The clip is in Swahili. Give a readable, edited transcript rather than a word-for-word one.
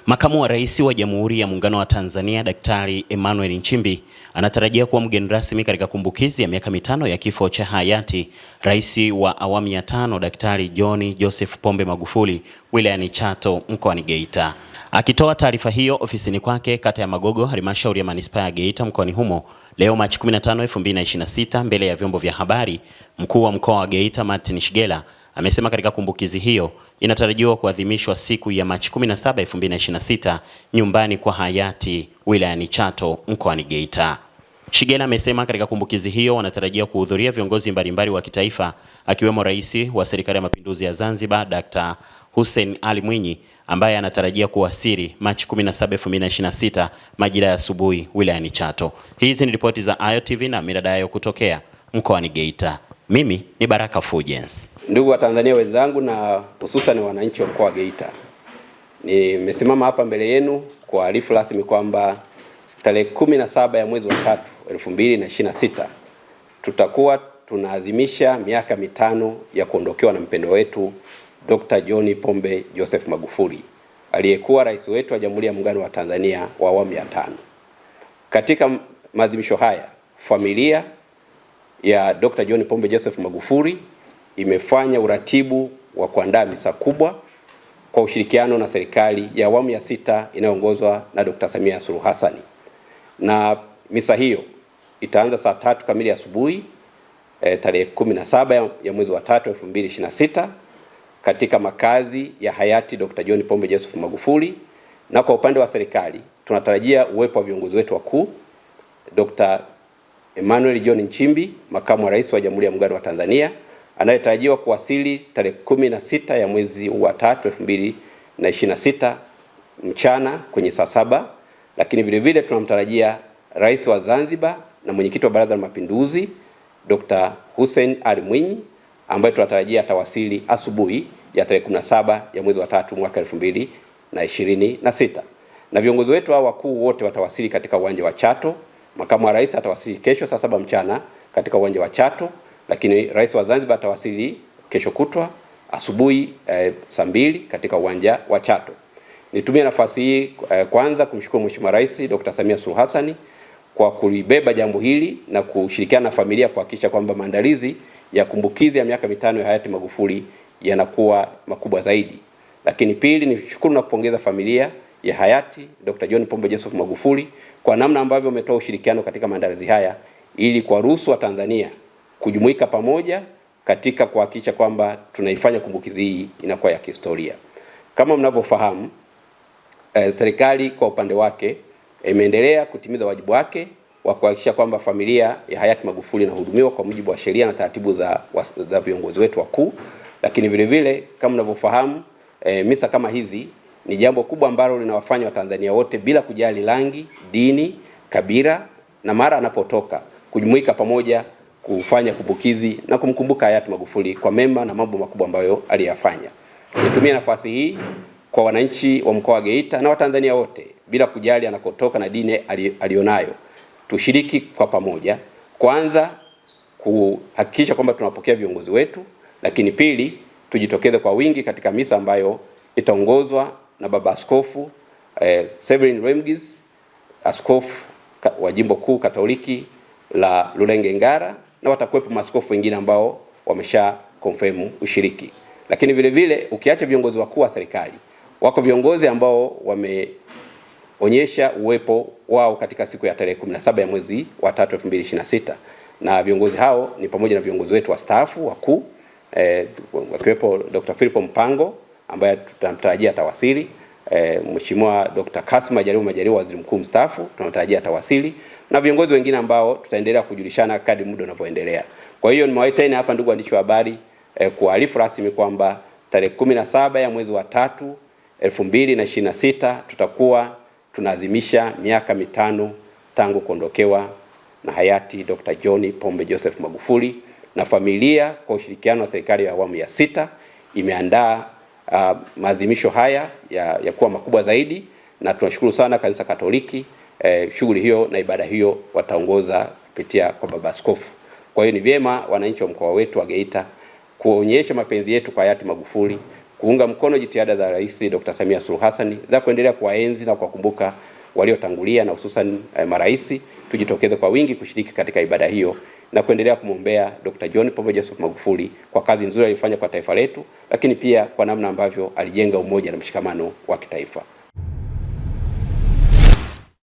Makamu wa Rais wa Jamhuri ya Muungano wa Tanzania Daktari Emmanuel Nchimbi anatarajia kuwa mgeni rasmi katika kumbukizi ya miaka 5 ya kifo cha hayati Rais wa awamu ya 5 Daktari John Joseph Pombe Magufuli wilayani Chato mkoani Geita. Akitoa taarifa hiyo ofisini kwake kata ya Magogo, halmashauri ya manispaa ya Geita mkoani humo leo Machi 15, 2026 mbele ya vyombo vya habari, mkuu wa mkoa wa Geita Martin Shigela amesema katika kumbukizi hiyo inatarajiwa kuadhimishwa siku ya Machi 17, 2026 nyumbani kwa hayati wilayani Chato mkoani Geita. Shigela amesema katika kumbukizi hiyo wanatarajia kuhudhuria viongozi mbalimbali wa kitaifa akiwemo Rais wa Serikali ya Mapinduzi ya Zanzibar Dr. Hussein Ali Mwinyi ambaye anatarajia kuwasili Machi 17, 2026 majira ya asubuhi wilayani Chato. Hizi ni ripoti za Ayo TV na Miradayo kutokea mkoani Geita. Mimi ni Baraka Fujens. Ndugu wa Tanzania wenzangu na hususan wananchi wa mkoa wa Geita, nimesimama hapa mbele yenu kuarifu rasmi kwamba tarehe 17 ya mwezi wa 3, 2026 tutakuwa tunaadhimisha miaka 5 ya kuondokewa na mpendwa wetu Dr. John Pombe Joseph Magufuli aliyekuwa rais wetu wa Jamhuri ya Muungano wa Tanzania wa awamu ya 5. Katika maadhimisho haya, familia ya Dr. John Pombe Joseph Magufuli imefanya uratibu wa kuandaa misa kubwa kwa ushirikiano na serikali ya awamu ya 6 inayoongozwa na Dr. Samia Suluhu Hassan. Na misa hiyo itaanza saa 3 kamili asubuhi tarehe 17 ya mwezi wa 3, 2026 katika makazi ya hayati Dr. John Pombe Joseph Magufuli. Na kwa upande wa serikali tunatarajia uwepo wa viongozi wetu wakuu, Dr. Emmanuel John Nchimbi, makamu wa rais wa Jamhuri ya Muungano wa Tanzania, anayetarajiwa kuwasili tarehe 16 ya mwezi wa 3, 2026 mchana kwenye saa 7. Lakini vile vile tunamtarajia Rais wa Zanzibar na mwenyekiti wa Baraza la Mapinduzi Dr. Hussein Ali Mwinyi ambaye tunatarajia atawasili asubuhi ya tarehe 17 ya mwezi wa 3 mwaka 2026. Na viongozi wetu hao wakuu wote watawasili katika uwanja wa Chato. Makamu wa rais atawasili kesho saa 7 mchana katika uwanja wa Chato, lakini Rais wa Zanzibar atawasili kesho kutwa asubuhi saa 2 katika uwanja wa Chato. Nitumie nafasi hii kwanza kumshukuru Mheshimiwa Rais Dr. Samia Suluhu Hassan kwa kulibeba jambo hili na kushirikiana na familia kuhakikisha kwamba maandalizi ya kumbukizi ya miaka 5 ya hayati Magufuli yanakuwa makubwa zaidi. Lakini pili, nishukuru na kupongeza familia ya hayati Dr. John Pombe Joseph Magufuli kwa namna ambavyo umetoa ushirikiano katika maandalizi haya ili kuwaruhusu wa Tanzania kujumuika pamoja katika kuhakikisha kwamba tunaifanya kumbukizi hii inakuwa ya kihistoria. Kama mnavyofahamu, serikali kwa upande wake imeendelea kutimiza wajibu wake wa kuhakikisha kwamba familia ya hayati Magufuli inahudumiwa kwa mujibu wa sheria na taratibu za viongozi wetu wakuu. Lakini vile vile kama mnavyofahamu, misa kama hizi ni jambo kubwa ambalo linawafanya Watanzania wote bila kujali rangi, dini, kabila na mara anapotoka kujumuika pamoja kufanya kumbukizi na kumkumbuka hayati Magufuli kwa mema na mambo makubwa ambayo aliyafanya. Nitumie nafasi hii kwa wananchi wa mkoa wa Geita na Watanzania wote bila kujali anakotoka na dini alionayo, tushiriki kwa pamoja, kwanza kuhakikisha kwamba tunapokea viongozi wetu, lakini pili tujitokeze kwa wingi katika misa ambayo itaongozwa na Baba Askofu Severin Remgis, askofu wa Jimbo Kuu Katoliki la Rulenge Ngara, na watakuwepo maaskofu wengine ambao wamesha confirm ushiriki. Lakini vile vile ukiacha viongozi wakuu wa serikali, wako viongozi ambao wameonyesha uwepo wao katika siku ya tarehe 17 ya mwezi wa 3, 2026. Na viongozi hao ni pamoja na viongozi wetu wastaafu wakuu wakiwepo Dr. Philip Mpango ambaye tunatarajia atawasili, Mheshimiwa Dr. Kassim Majaliwa waziri mkuu mstaafu tunatarajia atawasili, na viongozi wengine ambao tutaendelea kujulishana kadri muda unavyoendelea. Kwa hiyo nimewaita tena hapa ndugu waandishi wa habari kuarifu rasmi kwamba tarehe 17 ya mwezi wa 3, 2026 tutakuwa tunaadhimisha miaka 5 tangu kuondokewa na hayati Dr. John Pombe Joseph Magufuli, na familia kwa ushirikiano wa serikali ya awamu ya 6 imeandaa maadhimisho haya ya kuwa makubwa zaidi, na tunashukuru sana Kanisa Katoliki. Shughuli hiyo na ibada hiyo wataongoza kupitia kwa Baba Askofu. Kwa hiyo ni vyema wananchi wa mkoa wetu wa Geita kuonyesha mapenzi yetu kwa hayati Magufuli kuunga mkono jitihada za Rais Dr. Samia Suluhu Hassan za kuendelea kuwaenzi na kuwakumbuka waliotangulia na hususan marais. Tujitokeze kwa wingi kushiriki katika ibada hiyo na kuendelea kumwombea Dr. John Pombe Joseph Magufuli kwa kazi nzuri alifanya kwa taifa letu, lakini pia kwa namna ambavyo alijenga umoja na mshikamano wa kitaifa.